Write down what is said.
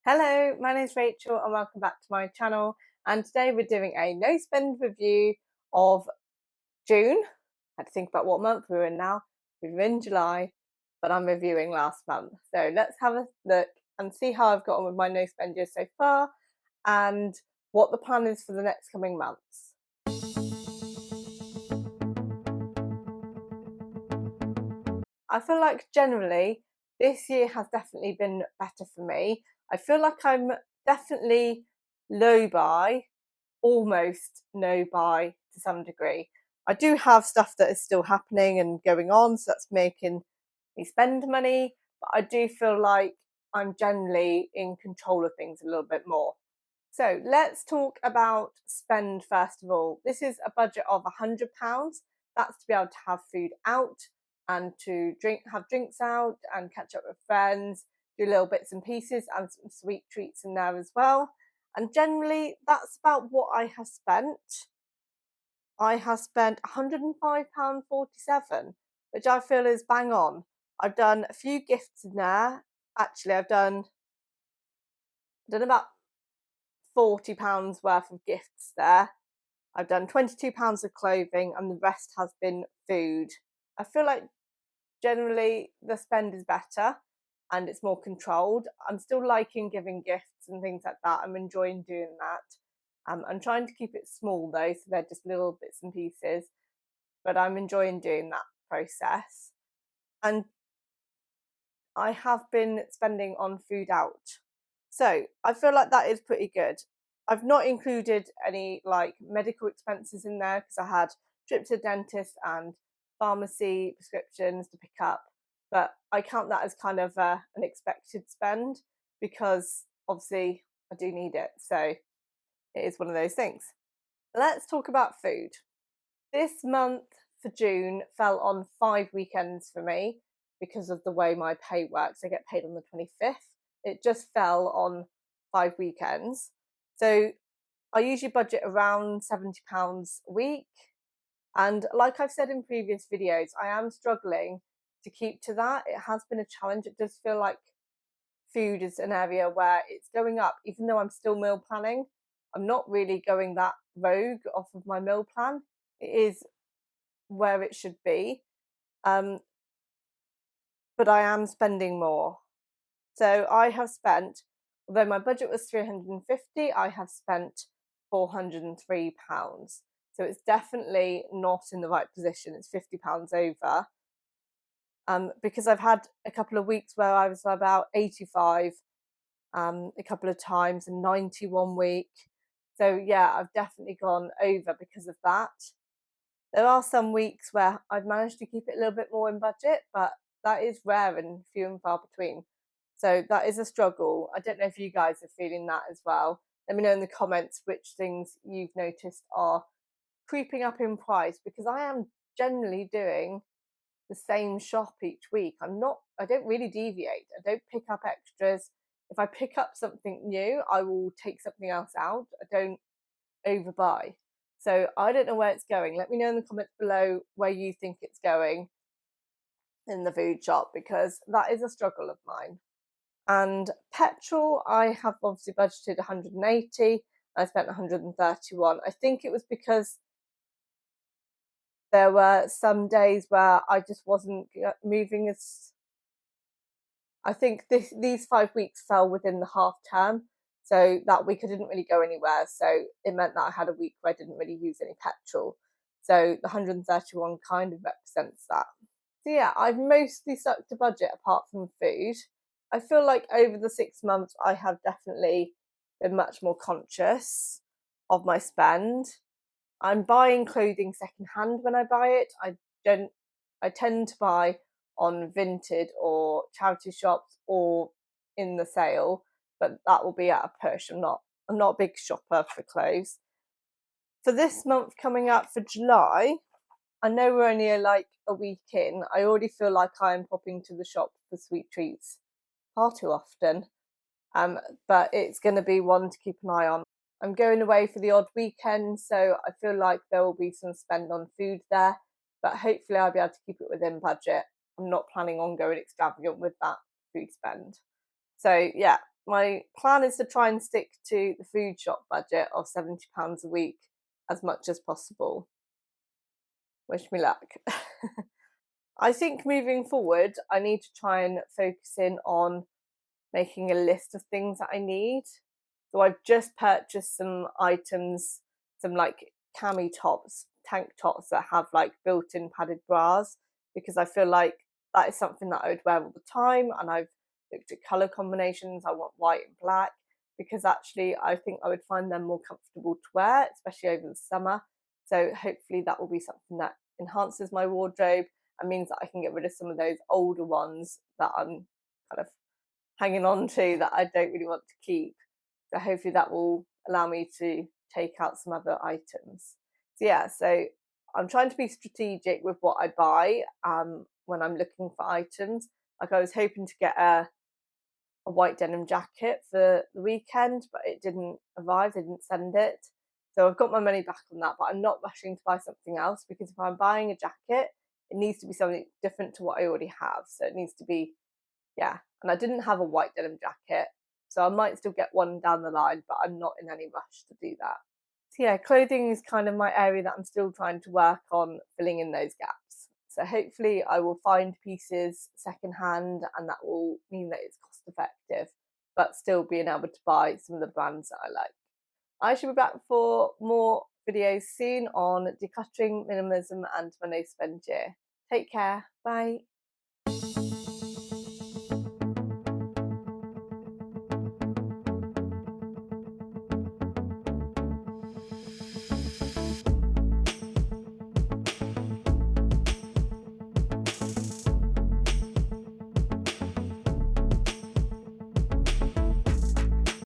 Hello, my name's Rachel and welcome back to my channel, and today we're doing a no spend review of June. I had to think about what month we're in now. We're in July, but I'm reviewing last month. So let's have a look and see how I've got on with my no spend year so far and what the plan is for the next coming months. I feel like generally this year has definitely been better for me. I feel like I'm definitely low buy, almost no buy to some degree. I do have stuff that is still happening and going on, so that's making me spend money, but I do feel like I'm generally in control of things a little bit more. So let's talk about spend first of all. This is a budget of £100. That's to be able to have food out and to have drinks out and catch up with friends, do little bits and pieces and some sweet treats in there as well. And generally, that's about what I have spent. I have spent £105.47, which I feel is bang on. I've done a few gifts in there. Actually, I've done about £40 worth of gifts there. I've done £22 of clothing, and the rest has been food. I feel like generally the spend is better and it's more controlled. I'm still liking giving gifts and things like that. I'm enjoying doing that. I'm trying to keep it small though, so they're just little bits and pieces, but I'm enjoying doing that process. And I have been spending on food out. So I feel like that is pretty good. I've not included any like medical expenses in there because I had trip to the dentist and pharmacy prescriptions to pick up, but I count that as kind of an expected spend because obviously I do need it. So it is one of those things. Let's talk about food. This month for June fell on 5 weekends for me because of the way my pay works. I get paid on the 25th. It just fell on 5 weekends. So I usually budget around £70 a week. And like I've said in previous videos, I am struggling to keep to that. It has been a challenge. It does feel like food is an area where it's going up, even though I'm still meal planning. I'm not really going that rogue off of my meal plan. It is where it should be, but I am spending more. So I have spent, although my budget was £350, I have spent £403. So it's definitely not in the right position. It's £50 over. Because I've had a couple of weeks where I was about 85 a couple of times and 91 week. So yeah, I've definitely gone over because of that. There are some weeks where I've managed to keep it a little bit more in budget, but that is rare and few and far between. So that is a struggle. I don't know if you guys are feeling that as well. Let me know in the comments which things you've noticed are creeping up in price, because I am generally doing the same shop each week. I don't really deviate. I don't pick up extras. If I pick up something new, I will take something else out. I don't overbuy. So I don't know where it's going. Let me know in the comments below where you think it's going in the food shop, because that is a struggle of mine. And petrol, I have obviously budgeted 180. I spent 131. I think it was because there were some days where I just wasn't moving as. I think these 5 weeks fell within the half term. So that week I didn't really go anywhere. So it meant that I had a week where I didn't really use any petrol. So the 131 kind of represents that. So yeah, I've mostly stuck to budget apart from food. I feel like over the 6 months I have definitely been much more conscious of my spend. I'm buying clothing secondhand when I buy it. I tend to buy on Vinted or charity shops or in the sale, but that will be at a push. I'm not a big shopper for clothes. For this month coming up for July, I know we're only like a week in. I already feel like I'm popping to the shop for sweet treats far too often. But it's going to be one to keep an eye on. I'm going away for the odd weekend, so I feel like there will be some spend on food there, but hopefully I'll be able to keep it within budget. I'm not planning on going extravagant with that food spend. So yeah, my plan is to try and stick to the food shop budget of £70 a week as much as possible. Wish me luck. I think moving forward, I need to try and focus in on making a list of things that I need. So I've just purchased some items, some like cami tops, tank tops that have like built-in padded bras, because I feel like that is something that I would wear all the time. And I've looked at colour combinations. I want white and black, because actually I think I would find them more comfortable to wear, especially over the summer. So hopefully that will be something that enhances my wardrobe and means that I can get rid of some of those older ones that I'm kind of hanging on to that I don't really want to keep. So hopefully that will allow me to take out some other items. So yeah, so I'm trying to be strategic with what I buy when I'm looking for items. Like I was hoping to get a white denim jacket for the weekend, but it didn't arrive, they didn't send it. So I've got my money back on that, but I'm not rushing to buy something else, because if I'm buying a jacket, it needs to be something different to what I already have. So it needs to be, yeah. And I didn't have a white denim jacket, so I might still get one down the line, but I'm not in any rush to do that. So yeah, clothing is kind of my area that I'm still trying to work on filling in those gaps. So hopefully I will find pieces secondhand, and that will mean that it's cost effective, but still being able to buy some of the brands that I like. I should be back for more videos soon on decluttering, minimalism and my no spend year. Take care. Bye.